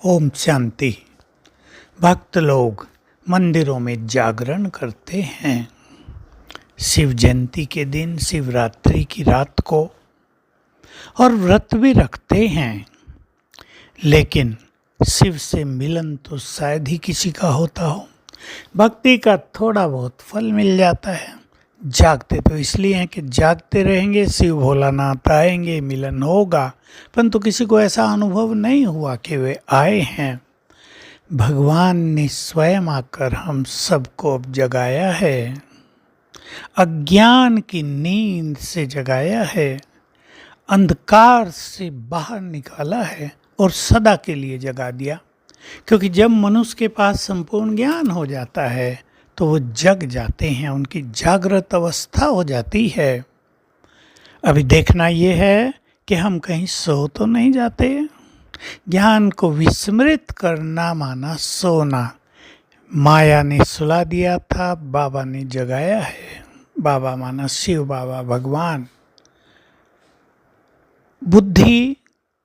ओम शांति। भक्त लोग मंदिरों में जागरण करते हैं शिव जयंती के दिन, शिवरात्रि की रात को, और व्रत भी रखते हैं। लेकिन शिव से मिलन तो शायद ही किसी का होता हो। भक्ति का थोड़ा बहुत फल मिल जाता है। जागते तो इसलिए हैं कि जागते रहेंगे, शिव भोलानाथ आएंगे, मिलन होगा, परंतु किसी को ऐसा अनुभव नहीं हुआ कि वे आए हैं। भगवान ने स्वयं आकर हम सबको अब जगाया है, अज्ञान की नींद से जगाया है, अंधकार से बाहर निकाला है और सदा के लिए जगा दिया। क्योंकि जब मनुष्य के पास संपूर्ण ज्ञान हो जाता है तो वो जग जाते हैं, उनकी जागृत अवस्था हो जाती है। अभी देखना ये है कि हम कहीं सो तो नहीं जाते। ज्ञान को विस्मृत करना माना सोना। माया ने सुला दिया था, बाबा ने जगाया है। बाबा माना शिव बाबा, भगवान। बुद्धि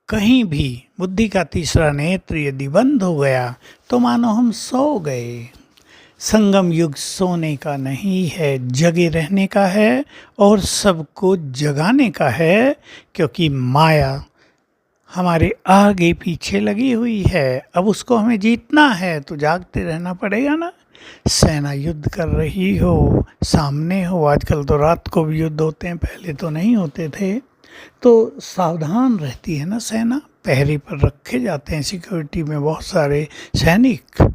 कहीं भी, बुद्धि का तीसरा नेत्र यदि बंद हो गया तो मानो हम सो गए। संगम युग सोने का नहीं है, जगे रहने का है और सबको जगाने का है। क्योंकि माया हमारे आगे पीछे लगी हुई है, अब उसको हमें जीतना है तो जागते रहना पड़ेगा ना। सेना युद्ध कर रही हो, सामने हो, आजकल तो रात को भी युद्ध होते हैं, पहले तो नहीं होते थे, तो सावधान रहती है ना सेना, पहरे पर रखे जाते हैं सिक्योरिटी में बहुत सारे सैनिक।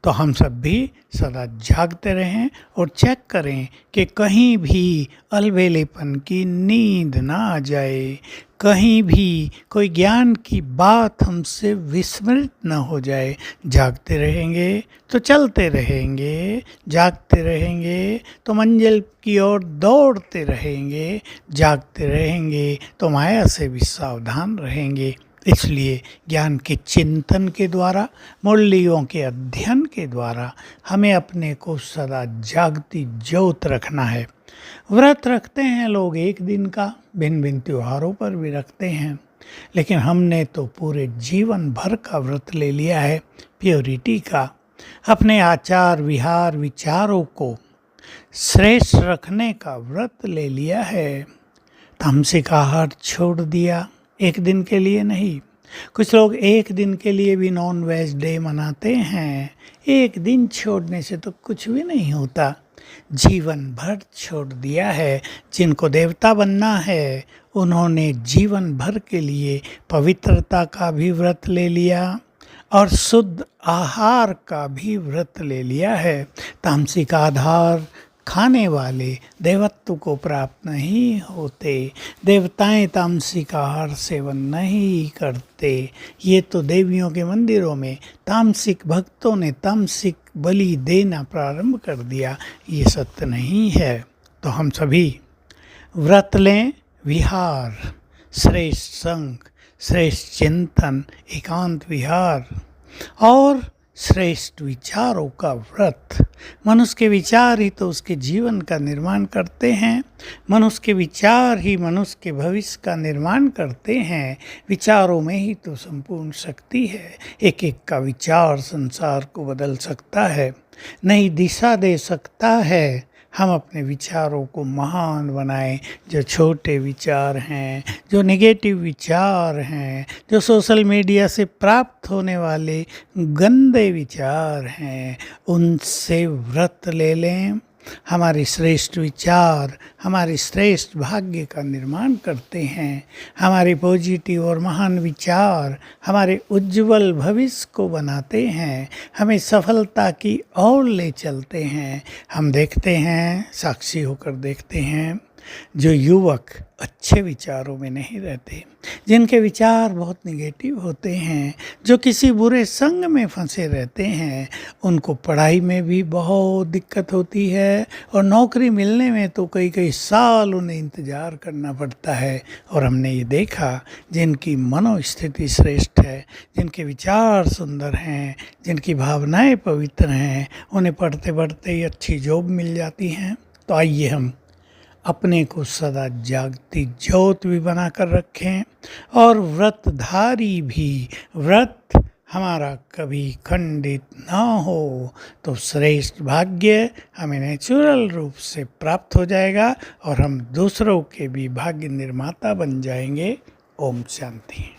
तो हम सब भी सदा जागते रहें और चेक करें कि कहीं भी अलबेलेपन की नींद ना आ जाए, कहीं भी कोई ज्ञान की बात हमसे विस्मृत न हो जाए। जागते रहेंगे तो चलते रहेंगे, जागते रहेंगे तो मंजिल की ओर दौड़ते रहेंगे, जागते रहेंगे तो माया से भी सावधान रहेंगे। इसलिए ज्ञान के चिंतन के द्वारा, मुरलियों के अध्ययन के द्वारा हमें अपने को सदा जागती ज्योत रखना है। व्रत रखते हैं लोग एक दिन का, भिन्न भिन्न त्योहारों पर भी रखते हैं, लेकिन हमने तो पूरे जीवन भर का व्रत ले लिया है, प्योरिटी का। अपने आचार विहार विचारों को श्रेष्ठ रखने का व्रत ले लिया है। तामसिक आहार छोड़ दिया, एक दिन के लिए नहीं। कुछ लोग एक दिन के लिए भी नॉन वेज डे मनाते हैं। एक दिन छोड़ने से तो कुछ भी नहीं होता, जीवन भर छोड़ दिया है। जिनको देवता बनना है उन्होंने जीवन भर के लिए पवित्रता का भी व्रत ले लिया और शुद्ध आहार का भी व्रत ले लिया है। तामसिक आधार खाने वाले देवत्व को प्राप्त नहीं होते। देवताएं तामसिक आहार सेवन नहीं करते। ये तो देवियों के मंदिरों में तामसिक भक्तों ने तामसिक बलि देना प्रारंभ कर दिया। ये सत्य नहीं है। तो हम सभी व्रत लें, विहार, श्रेष्ठ संग, श्रेष्ठ चिंतन, एकांत विहार और श्रेष्ठ विचारों का व्रत। मनुष्य के विचार ही तो उसके जीवन का निर्माण करते हैं। मनुष्य के विचार ही मनुष्य के भविष्य का निर्माण करते हैं। विचारों में ही तो संपूर्ण शक्ति है। एक एक का विचार संसार को बदल सकता है, नई दिशा दे सकता है। हम अपने विचारों को महान बनाएं। जो छोटे विचार हैं, जो नेगेटिव विचार हैं, जो सोशल मीडिया से प्राप्त होने वाले गंदे विचार हैं, उनसे व्रत ले लें। हमारे श्रेष्ठ विचार हमारे श्रेष्ठ भाग्य का निर्माण करते हैं। हमारे पॉजिटिव और महान विचार हमारे उज्जवल भविष्य को बनाते हैं, हमें सफलता की ओर ले चलते हैं। हम देखते हैं, साक्षी होकर देखते हैं, जो युवक अच्छे विचारों में नहीं रहते, जिनके विचार बहुत निगेटिव होते हैं, जो किसी बुरे संग में फंसे रहते हैं, उनको पढ़ाई में भी बहुत दिक्कत होती है और नौकरी मिलने में तो कई कई साल उन्हें इंतज़ार करना पड़ता है। और हमने ये देखा, जिनकी मनोस्थिति श्रेष्ठ है, जिनके विचार सुंदर हैं, जिनकी भावनाएं पवित्र हैं, उन्हें पढ़ते पढ़ते ही अच्छी जॉब मिल जाती हैं। तो आइए हम अपने को सदा जागती ज्योत भी बना कर रखें और व्रतधारी भी। व्रत हमारा कभी खंडित न हो तो श्रेष्ठ भाग्य हमें नेचुरल रूप से प्राप्त हो जाएगा और हम दूसरों के भी भाग्य निर्माता बन जाएंगे। ओम शांति।